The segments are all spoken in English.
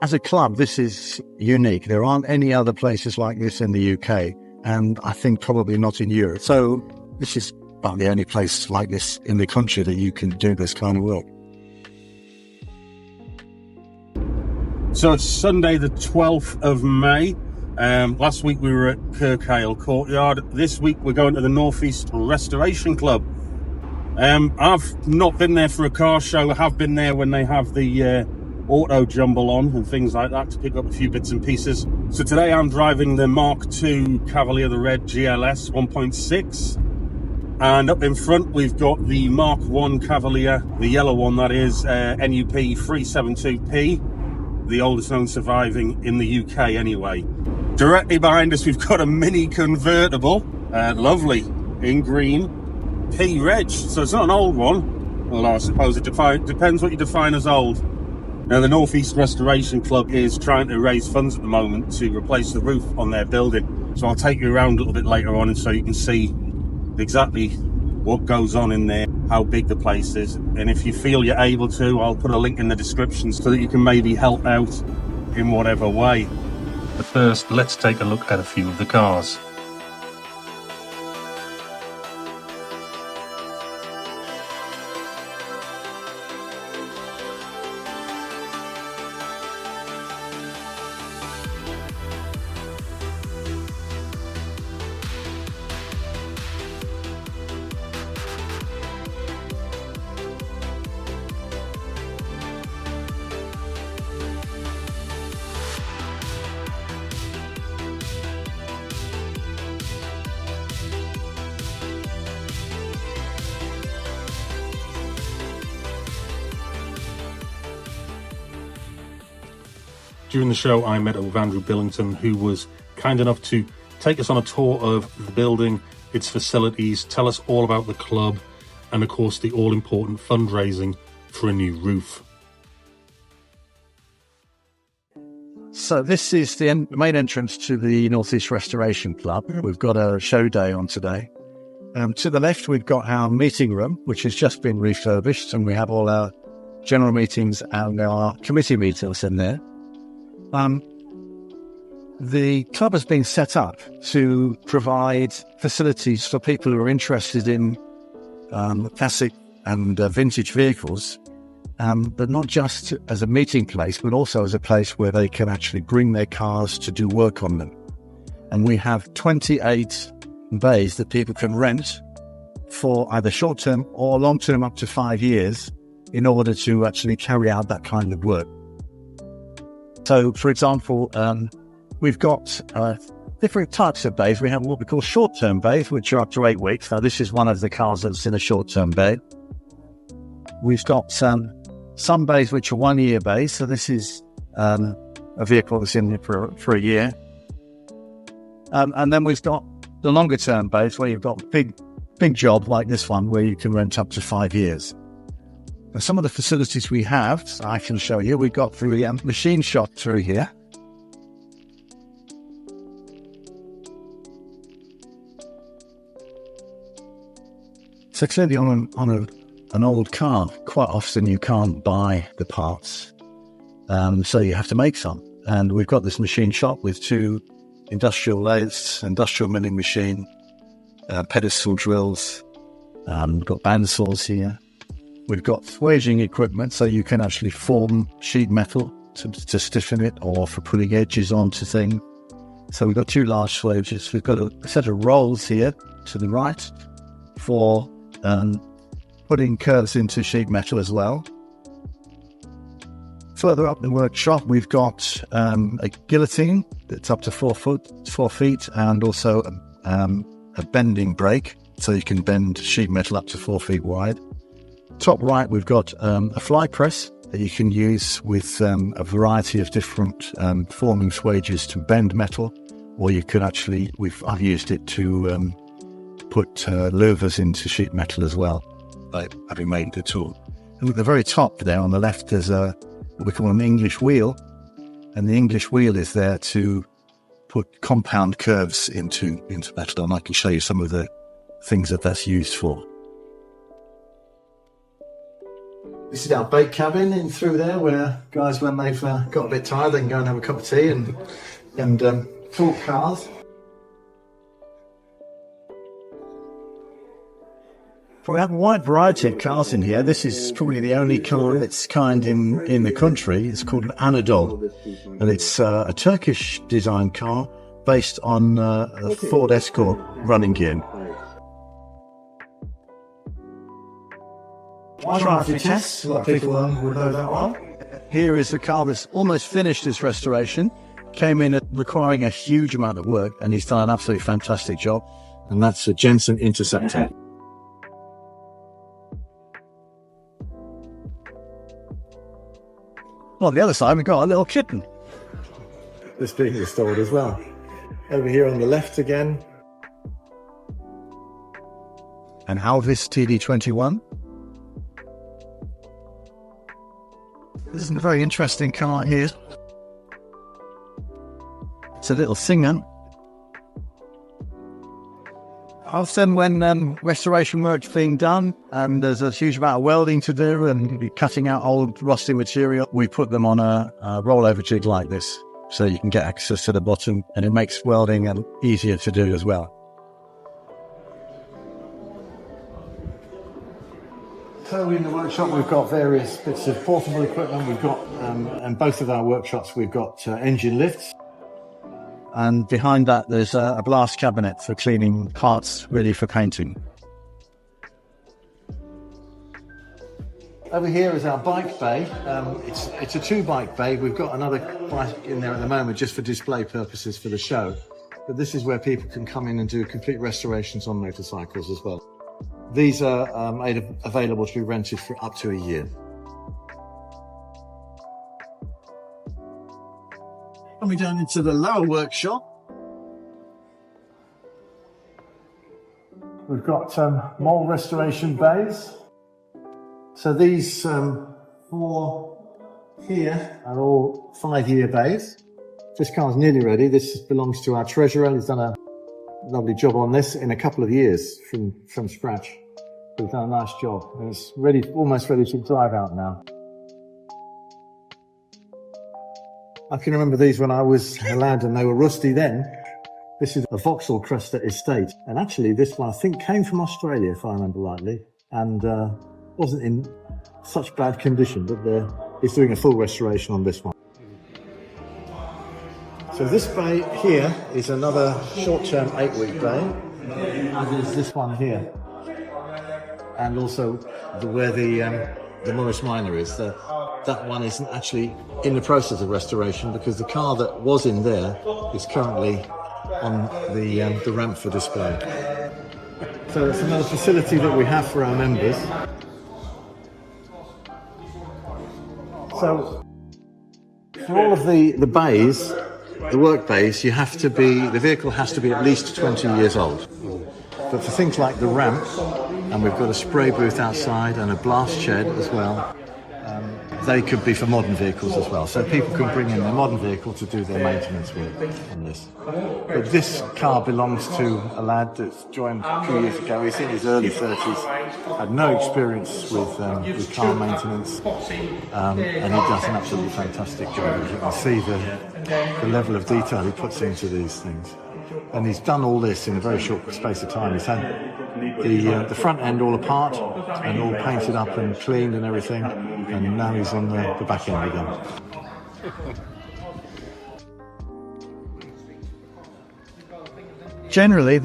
as a club, this is unique. There aren't any other places like this in the UK, and I think probably not in Europe. So this is about the only place like this in the country that you can do this kind of work. So it's Sunday the 12th of May. Last week we were at Kirkale Courtyard. This week we're going to the North East Restoration Club. I've not been there for a car show. I have been there when they have the auto jumble on and things like that to pick up a few bits and pieces. So today I'm driving the Mk2 Cavalier, the red GLS 1.6. And up in front we've got the Mk1 Cavalier, the yellow one that is, NUP 372P, the oldest known surviving in the UK anyway. Directly behind us we've got a mini convertible, lovely, in green, P reg, so it's not an old one. Well, I suppose it depends what you define as old. Now, the North East Restoration Club is trying to raise funds at the moment to replace the roof on their building. So I'll take you around a little bit later on, and so you can see exactly what goes on in there, how big the place is. And if you feel you're able to, I'll put a link in the description so that you can maybe help out in whatever way. But first, let's take a look at a few of the cars. During the show, I met up with Andrew Billington, who was kind enough to take us on a tour of the building, its facilities, tell us all about the club, and of course the all-important fundraising for a new roof. So this is the main entrance to the North East Restoration Club. We've got a show day on today. To the left, we've got our meeting room, which has just been refurbished, and we have all our general meetings and our committee meetings in there. The club has been set up to provide facilities for people who are interested in classic and vintage vehicles, but not just as a meeting place, but also as a place where they can actually bring their cars to do work on them. And we have 28 bays that people can rent for either short-term or long-term, up to 5 years, in order to actually carry out that kind of work. So, for example, we've got different types of bays. We have what we call short-term bays, which are up to 8 weeks. Now, this is one of the cars that's in a short-term bay. We've got some bays which are 1-year bays. So this is a vehicle that's in there for a year. And then we've got the longer-term bays where you've got big job like this one, where you can rent up to 5 years. Now, some of the facilities we have, I can show you. We've got the machine shop through here. So clearly on an old car, quite often you can't buy the parts, so you have to make some. And we've got this machine shop with 2 industrial lathes, industrial milling machine, pedestal drills. We've got bandsaws here. We've got swaging equipment, so you can actually form sheet metal to stiffen it, or for putting edges onto things. So we've got 2 large swages. We've got a set of rolls here to the right for putting curves into sheet metal as well. Further up the workshop, we've got a guillotine that's up to 4 feet, and also a bending brake, so you can bend sheet metal up to 4 feet wide. Top right, we've got a fly press that you can use with a variety of different forming swages to bend metal, or you can actually, I've used it to put louvers into sheet metal as well, by having made the tool. And at the very top there on the left, there's what we call an English wheel, and the English wheel is there to put compound curves into metal, and I can show you some of the things that that's used for. This is our bake cabin in through there, where guys, when they've got a bit tired, they can go and have a cup of tea and talk cars. We have a wide variety of cars in here. This is probably the only car of its kind in the country. It's called an Anadolu, and it's a Turkish design car based on a Ford Escort running gear. Drive tests, a lot of people will know that one. Here is a car that's almost finished its restoration. Came in requiring a huge amount of work, and he's done an absolutely fantastic job. And that's a Jensen Interceptor. Well, on the other side, we've got a little kitten. This being restored as well. Over here on the left again. An Alvis TD21. This is a very interesting car here. It's a little Singer. Often when restoration work's being done and there's a huge amount of welding to do and cutting out old rusty material, we put them on a rollover jig like this, so you can get access to the bottom, and it makes welding easier to do as well. So in the workshop we've got various bits of portable equipment. We've got, in both of our workshops, we've got engine lifts. And behind that there's a blast cabinet for cleaning parts ready for painting. Over here is our bike bay. It's a 2-bike bay. We've got another bike in there at the moment just for display purposes for the show. But this is where people can come in and do complete restorations on motorcycles as well. These are available to be rented for up to a year. Coming down into the lower workshop, we've got more restoration bays. So these 4 here are all 5-year bays. This car's nearly ready. This belongs to our treasurer. He's done a lovely job on this in a couple of years from scratch. He's done a nice job, and it's ready, almost ready to drive out now. I can remember these when I was a lad and they were rusty then. This is a Vauxhall Cresta Estate, and actually this one I think came from Australia if I remember rightly, and wasn't in such bad condition, but it's doing a full restoration on this one. So this bay here is another short-term 8-week bay, as is this one here, and also where the Morris Minor is. That one isn't actually in the process of restoration because the car that was in there is currently on the ramp for display. So it's another facility that we have for our members. So for all of the bays, the work bays, the vehicle has to be at least 20 years old. But for things like the ramp, and we've got a spray booth outside and a blast shed as well, they could be for modern vehicles as well. So people can bring in their modern vehicle to do their maintenance work on this. But this car belongs to a lad that's joined a few years ago. He's in his early 30s, had no experience with car maintenance, and he does an absolutely fantastic job. As you can see the level of detail he puts into these things. And he's done all this in a very short space of time. He's had the front end all apart and all painted up and cleaned and everything, and now he's on the back end again. Generally,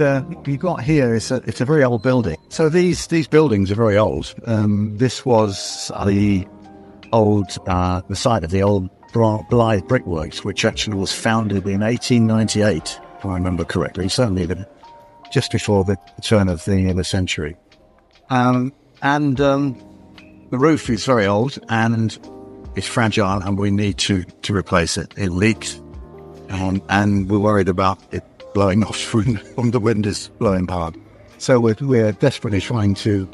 you've got here it's a very old building. So these buildings are very old. This was the site of the old Blythe Brickworks, which actually was founded in 1898. If I remember correctly, certainly just before the turn of the century. And the roof is very old and it's fragile, and we need to replace it. It leaks, and we're worried about it blowing off from the wind is blowing hard. So we're desperately trying to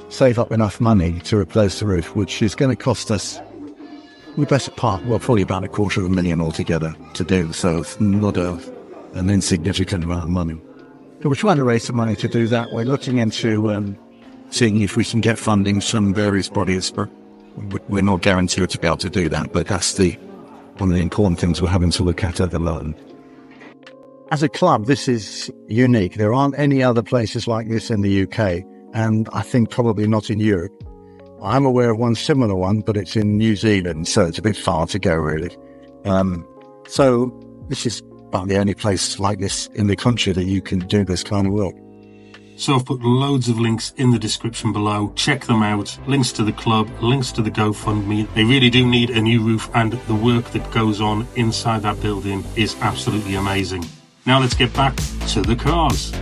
save up enough money to replace the roof, which is going to cost us the best part, probably about $250,000 altogether to do. So it's not an insignificant amount of money. So we're trying to raise some money to do that. We're looking into seeing if we can get funding from various bodies we're not guaranteed to be able to do that, but that's one of the important things we're having to look at the moment. As a club, this is unique. There aren't any other places like this in the UK, and I think probably not in Europe. I'm aware of one similar one, but it's in New Zealand, so it's a bit far to go, really. So this is about the only place like this in the country that you can do this kind of work. So I've put loads of links in the description below. Check them out. Links to the club, links to the GoFundMe. They really do need a new roof, and the work that goes on inside that building is absolutely amazing. Now let's get back to the cars.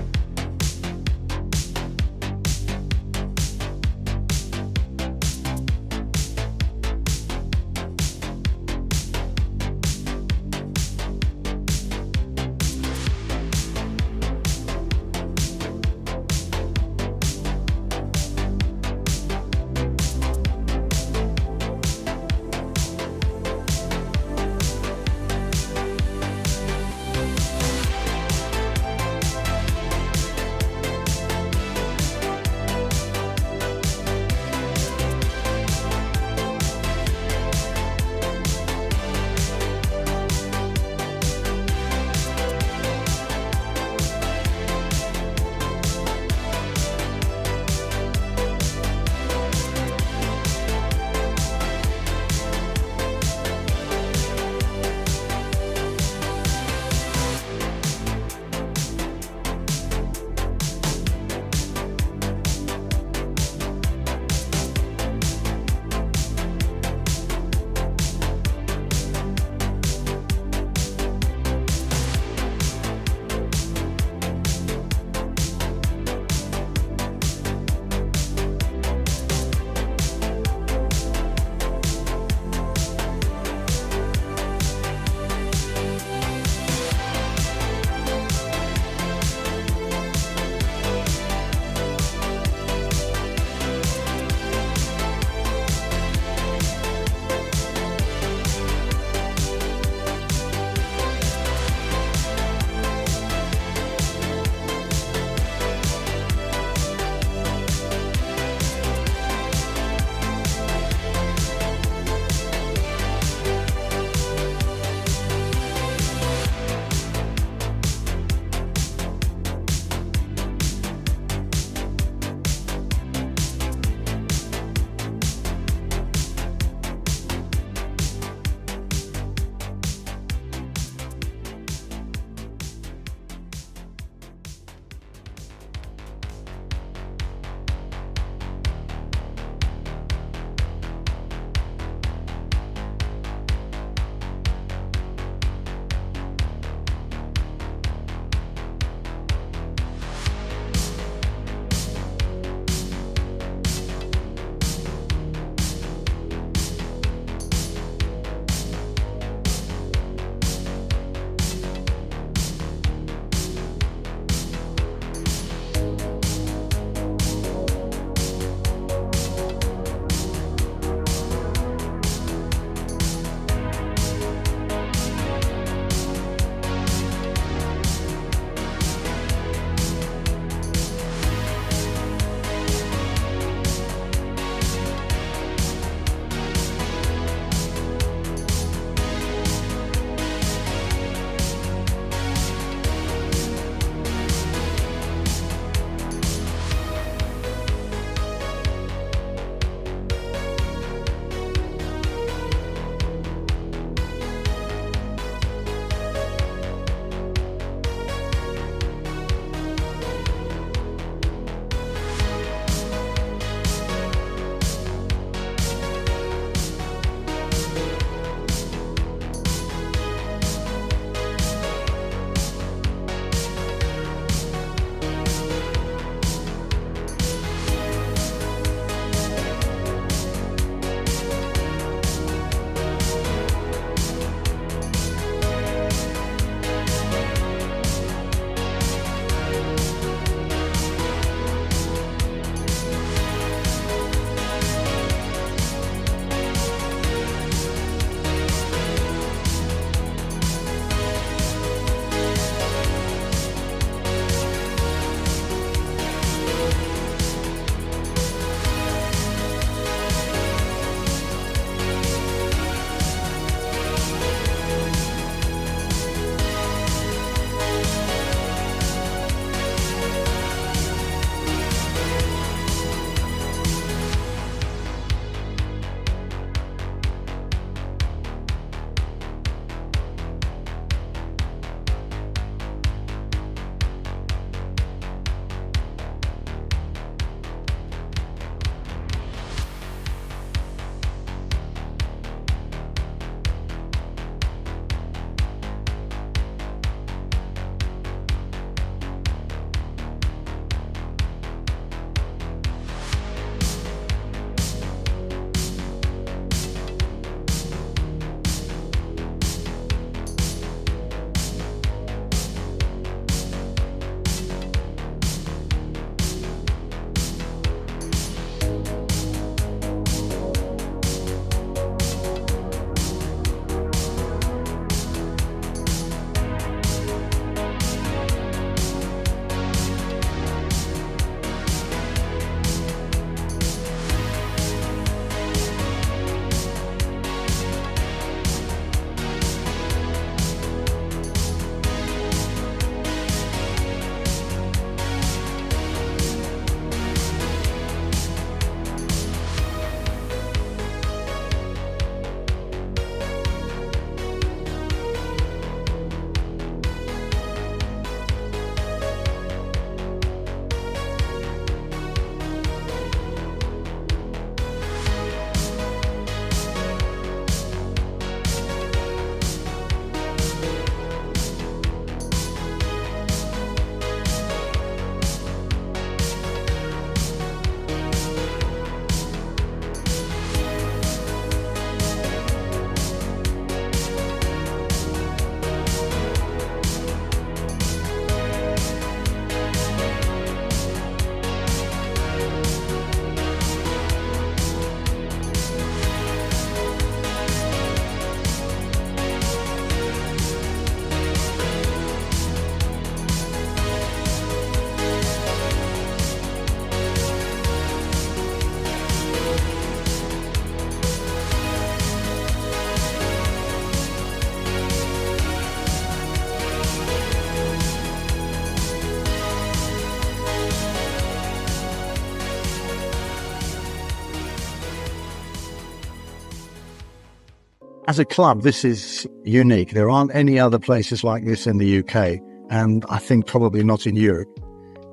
as a club, this is unique. There aren't any other places like this in the UK, and I think probably not in Europe.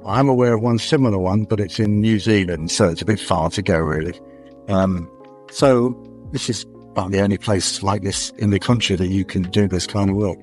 I'm aware of one similar one, but it's in New Zealand, so it's a bit far to go, really. So this is about the only place like this in the country that you can do this kind of work.